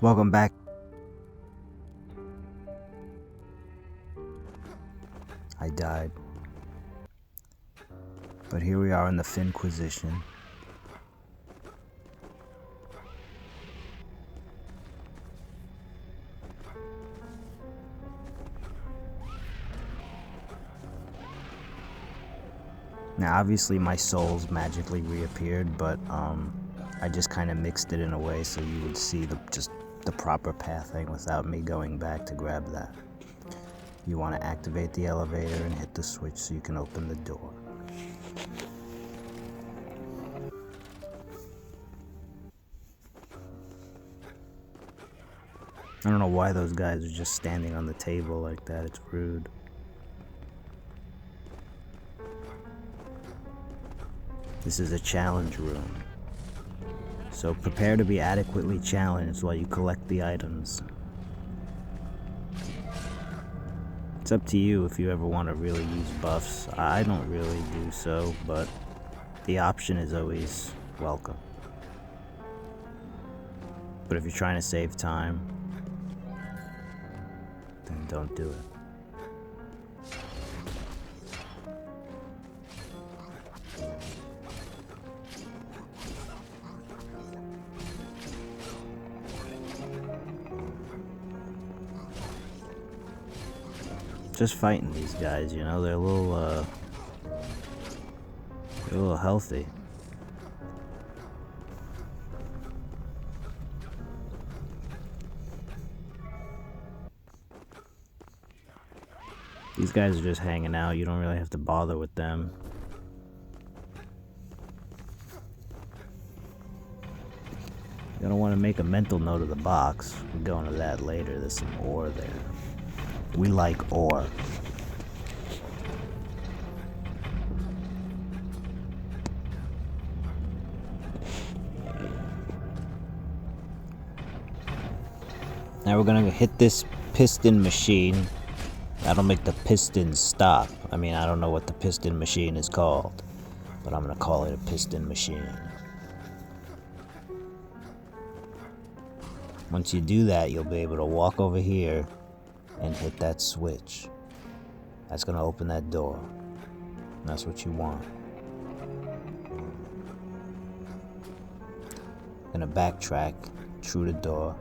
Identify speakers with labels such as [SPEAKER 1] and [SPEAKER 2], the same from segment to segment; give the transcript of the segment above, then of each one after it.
[SPEAKER 1] Welcome back. I died. But here we are in the Finquisition. Now obviously my souls magically reappeared, but I just kind of mixed it in a way so you would see the proper pathing without me going back to grab that. You want to activate the elevator and hit the switch so you can open the door. I don't know why those guys are just standing on the table like that, it's rude. This is a challenge room, so prepare to be adequately challenged while you collect the items. It's up to you if you ever want to really use buffs. I don't really do so, but the option is always welcome. But if you're trying to save time, then don't do it. Just fighting these guys, you know, they're a little healthy. These guys are just hanging out, you don't really have to bother with them. You're gonna want to make a mental note of the box. We'll go into that later, there's some ore there. We like ore. Now we're gonna hit this piston machine. That'll make the pistons stop. I mean, I don't know what the piston machine is called, but I'm gonna call it a piston machine. Once you do that, you'll be able to walk over here and hit that switch. That's gonna open that door. And that's what you want. Gonna backtrack through the door.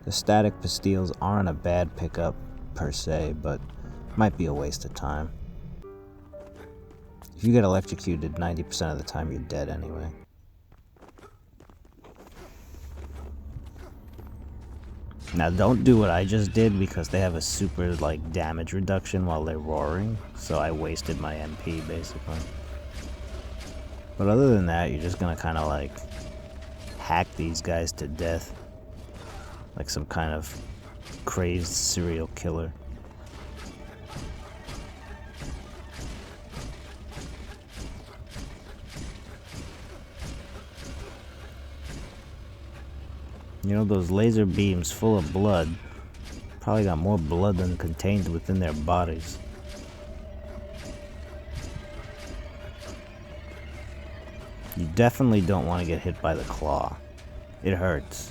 [SPEAKER 1] The static pastilles aren't a bad pickup per se, but might be a waste of time. If you get electrocuted, 90% of the time you're dead anyway. Now don't do what I just did because they have a super damage reduction while they're roaring, so I wasted my MP basically. But other than that, you're just gonna kind of hack these guys to death like some kind of crazed serial killer. You know, those laser beams full of blood probably got more blood than contained within their bodies. You definitely don't want to get hit by the claw. It hurts.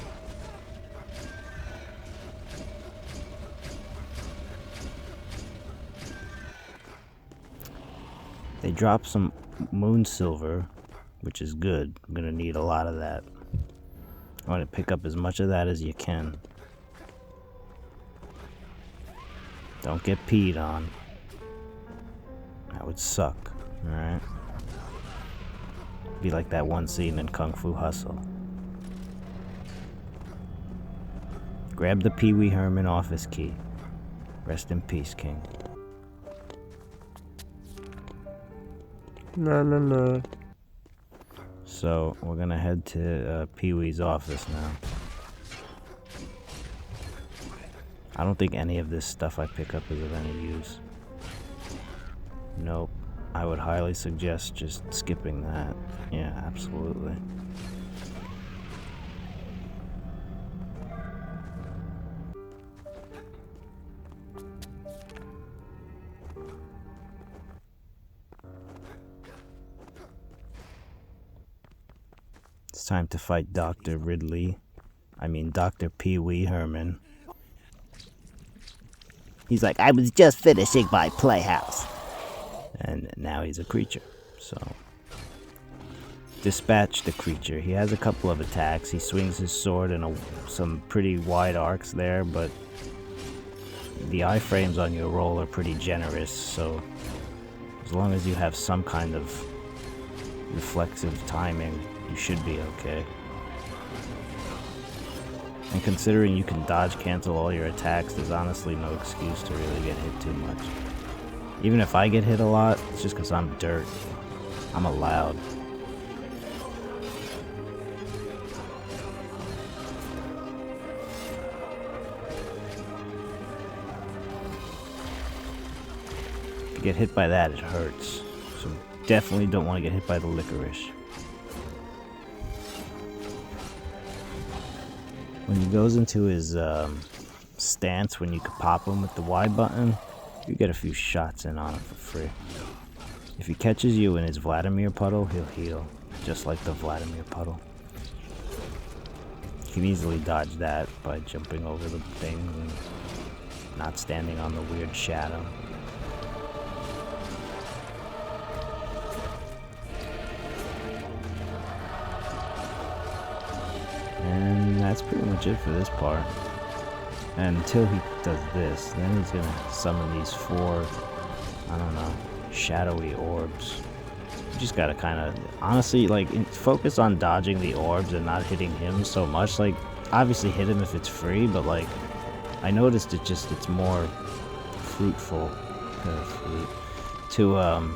[SPEAKER 1] They drop some moon silver, which is good. I'm gonna need a lot of that. I want to pick up as much of that as you can. Don't get peed on. That would suck, alright? Be like that one scene in Kung Fu Hustle. Grab the Pee Wee Herman office key. Rest in peace, King. La la la. So, we're gonna head to Pee-wee's office now. I don't think any of this stuff I pick up is of any use. Nope. I would highly suggest just skipping that. Yeah, absolutely. It's time to fight Dr. Ridley. I mean, Dr. Pee Wee Herman. He's like, I was just finishing my playhouse. And now he's a creature. So, dispatch the creature. He has a couple of attacks. He swings his sword in some pretty wide arcs there, but the iframes on your roll are pretty generous, so as long as you have some kind of reflexive timing, you should be okay. And considering you can dodge cancel all your attacks, there's honestly no excuse to really get hit too much. Even if I get hit a lot, it's just because I'm dirt. I'm allowed. If you get hit by that, it hurts. So definitely don't want to get hit by the licorice. When he goes into his stance, when you can pop him with the Y button, you get a few shots in on him for free. If he catches you in his Vladimir puddle, he'll heal, just like the Vladimir puddle. You can easily dodge that by jumping over the thing and not standing on the weird shadow. And that's pretty much it for this part. And until he does this, then he's gonna summon these 4, I don't know, shadowy orbs. You just gotta kind of, honestly, like, focus on dodging the orbs and not hitting him so much. Like, obviously hit him if it's free, but like, I noticed it's more fruitful to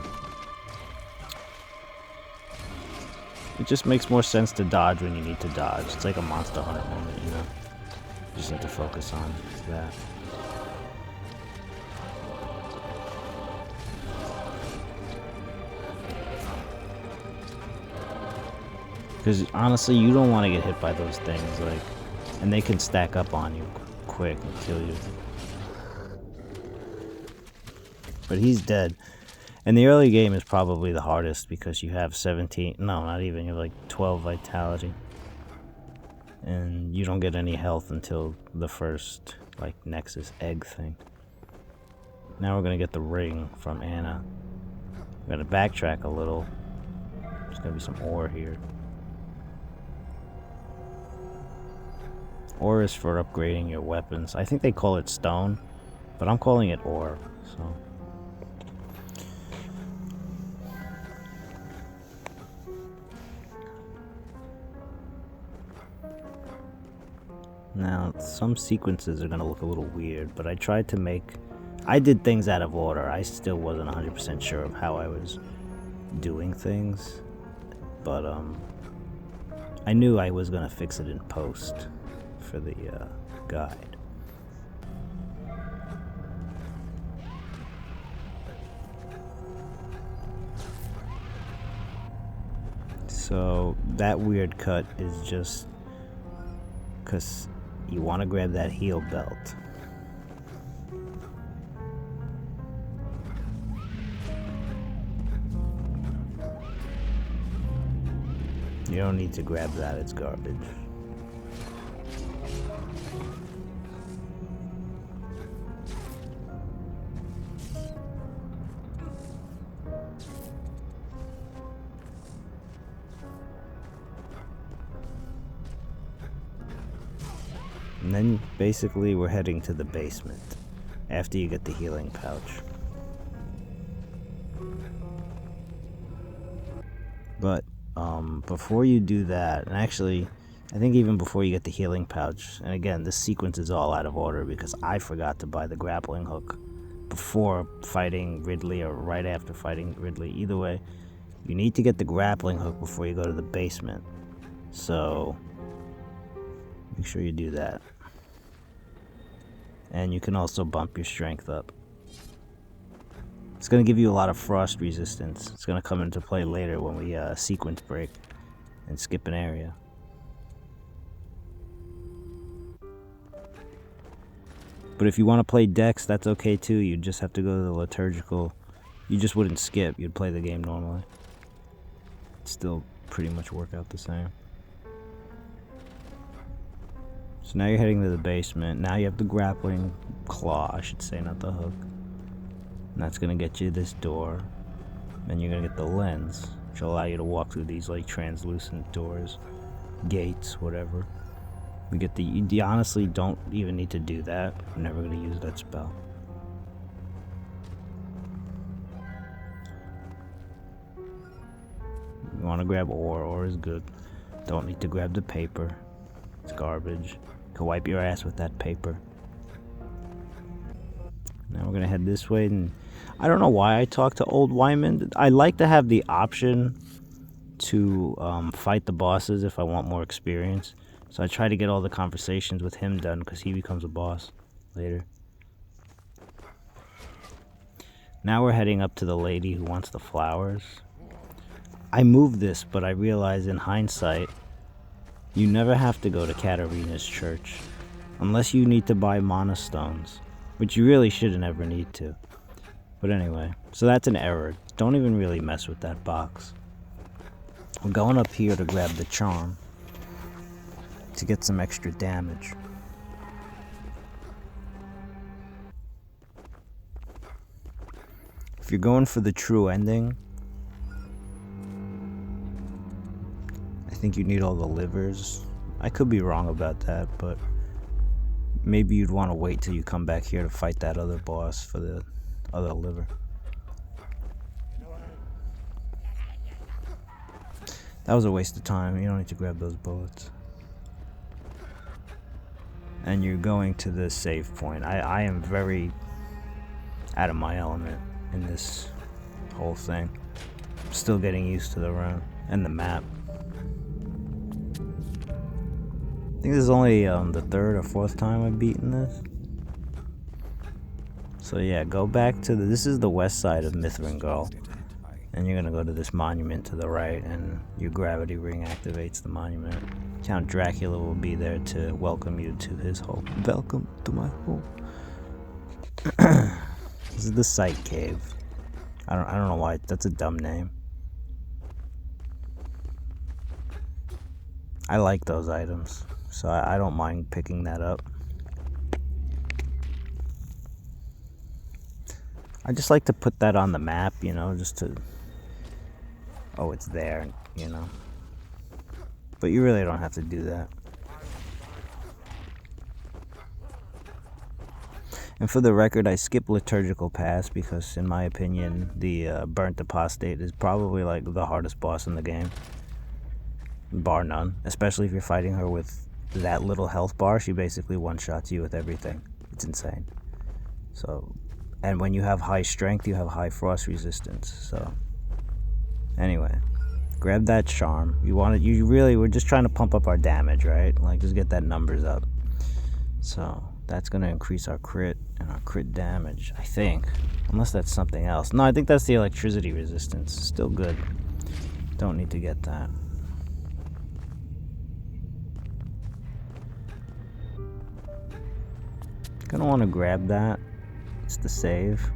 [SPEAKER 1] it just makes more sense to dodge when you need to dodge. It's like a Monster Hunter moment, you know? You just need to focus on that. Because honestly, you don't want to get hit by those things, like, and they can stack up on you quick and kill you. But he's dead. And the early game is probably the hardest because you have 17, no, not even, you have like 12 vitality. And you don't get any health until the first, like, Nexus egg thing. Now we're gonna get the ring from Anna. We're gonna backtrack a little. There's gonna be some ore here. Ore is for upgrading your weapons. I think they call it stone, but I'm calling it ore, so. Now, some sequences are going to look a little weird, but I did things out of order. I still wasn't 100% sure of how I was doing things, but I knew I was going to fix it in post for the guide. So, that weird cut is just because you want to grab that heel belt. You don't need to grab that, it's garbage. And then basically we're heading to the basement after you get the healing pouch. But before you do that, and actually I think even before you get the healing pouch, and again this sequence is all out of order because I forgot to buy the grappling hook before fighting Ridley or right after fighting Ridley. Either way, you need to get the grappling hook before you go to the basement. So make sure you do that. And you can also bump your strength up. It's going to give you a lot of frost resistance. It's going to come into play later when we sequence break and skip an area. But if you want to play Dex, that's okay too. You just have to go to the liturgical. You just wouldn't skip. You'd play the game normally. It'd still pretty much work out the same. So now you're heading to the basement. Now you have the grappling claw, I should say, not the hook. And that's gonna get you this door. Then you're gonna get the lens, which will allow you to walk through these like translucent doors, gates, whatever. We get you honestly don't even need to do that. I'm never gonna use that spell. You wanna grab ore, ore is good. Don't need to grab the paper. It's garbage. You can wipe your ass with that paper. Now we're gonna head this way, and I don't know why I talk to old Wyman. I like to have the option to fight the bosses if I want more experience. So I try to get all the conversations with him done because he becomes a boss later. Now we're heading up to the lady who wants the flowers. I moved this, but I realize in hindsight, you never have to go to Katarina's church unless you need to buy mana stones, which you really shouldn't ever need to. But anyway, so that's an error. Don't even really mess with that box. I'm going up here to grab the charm to get some extra damage. If you're going for the true ending, I think you need all the livers. I could be wrong about that, but maybe you'd want to wait till you come back here to fight that other boss for the other liver. That was a waste of time. You don't need to grab those bullets. And you're going to the save point. I am very out of my element in this whole thing. I'm still getting used to the run and the map. I think this is only the third or fourth time I've beaten this. So yeah, go back to this is the west side of Mithrangal. And you're gonna go to this monument to the right, and your gravity ring activates the monument. Count Dracula will be there to welcome you to his home. Welcome to my home. This is the Sight Cave. I don't know why that's a dumb name. I like those items, so I don't mind picking that up. I just like to put that on the map, you know, just to... Oh, it's there, you know. But you really don't have to do that. And for the record, I skip Liturgical Pass because, in my opinion, the Burnt Apostate is probably like the hardest boss in the game. Bar none. Especially if you're fighting her with that little health bar, she basically one-shots you with everything. It's insane. So, and when you have high strength, you have high frost resistance, so... Anyway, grab that charm. We're just trying to pump up our damage, right? Like, just get that numbers up. So, that's going to increase our crit and our crit damage, I think. Unless that's something else. No, I think that's the electricity resistance. Still good. Don't need to get that. Gonna want to grab that. It's the save.